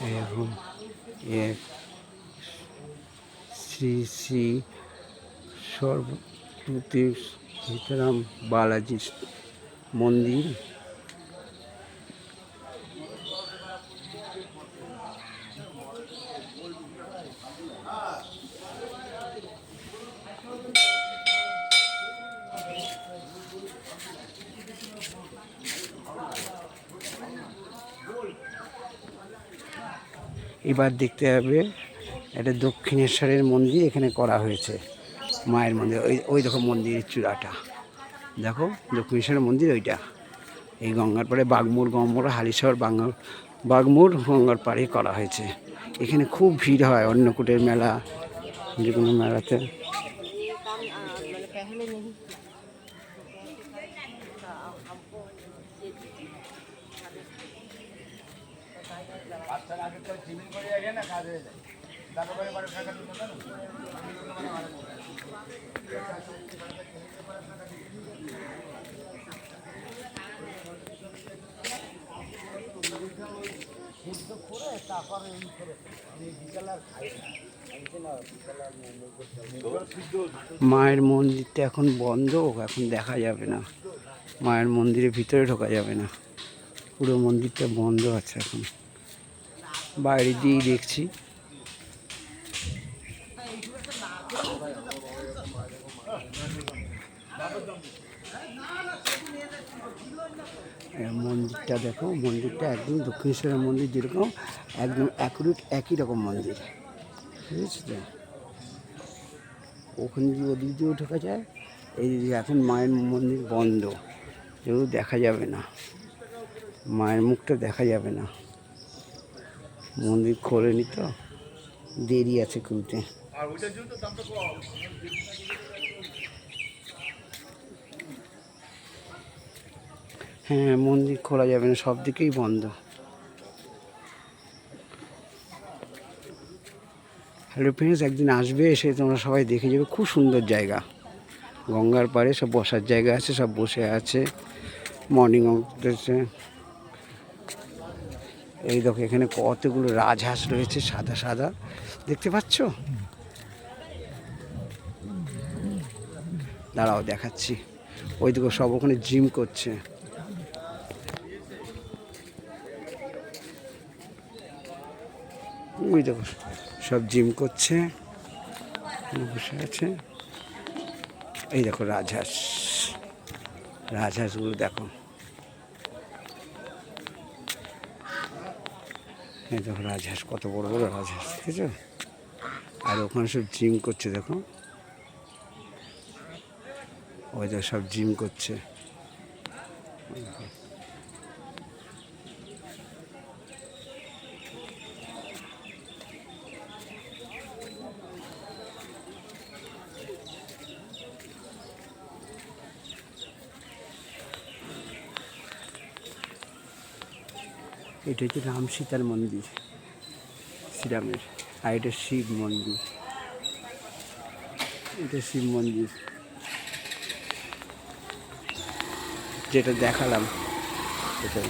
এবং এক শ্রী শ্রী সর্বতী সীতারাম বালাজি মন্দির। এবার দেখতে হবে এটা দক্ষিণেশ্বরের মন্দির, এখানে করা হয়েছে মায়ের মন্দির। ওই দেখো মন্দিরের চূড়াটা দেখো, দক্ষিণেশ্বরের মন্দির ওইটা। এই গঙ্গার পাড়ে বাগমুড় হালিশহর বাগমুড় গঙ্গার পাড়ে করা হয়েছে। এখানে খুব ভিড় হয় অন্নকূটের মেলা, যে কোনো মেলাতে। মায়ের মন্দিরটা এখন বন্ধ, এখন দেখা যাবে না। মায়ের মন্দিরের ভিতরে ঢোকা যাবে না, পুরো মন্দিরটা বন্ধ আছে এখন, বাইরে দিয়েই দেখছি। মন্দিরটা দেখো, মন্দিরটা একদম দক্ষিণেশ্বরের মন্দির যেরকম একদম একই রকম মন্দির, বুঝেছি তো। ওখানে দিয়ে ওদিক দিয়েও ঢোকা যায়। এই এখন মায়ের মন্দির বন্ধ, কেউ দেখা যাবে না, মায়ের মুখটা দেখা যাবে না। মন্দির খোলেনি তো, দেরি আছে খুলতে। হ্যাঁ, মন্দির খোলা যাবে না, সব দিকেই বন্ধ। হ্যালো ফ্রেন্ডস, একদিন আসবে, এসে তোমরা সবাই দেখে যাবে। খুব সুন্দর জায়গা, গঙ্গার পাড়ে সব বসার জায়গা আছে, সব বসে আছে, মর্নিং ওয়াক করতেছে। এই দেখো এখানে কতগুলো রাজহাঁস রয়েছে, সাদা সাদা, দেখতে পাচ্ছ? দাঁড়াও দেখাচ্ছি। ওই দেখো সব ওখানে জিম করছে। ওই দেখো সব জিম করছে, বসে আছে। এই দেখো রাজহাঁসগুলো দেখো, এই দেখো রাজহাঁস, কত বড় বড় রাজহাঁস, ঠিক আছে। আর ওখানে সব জিম করছে, দেখো ওই দেখো সব জিম করছে। এটা হচ্ছে রাম সীতার মন্দির, শ্রীরামের। আর এটা শিব মন্দির, এটা শিব মন্দির যেটা দেখালাম, এটাই।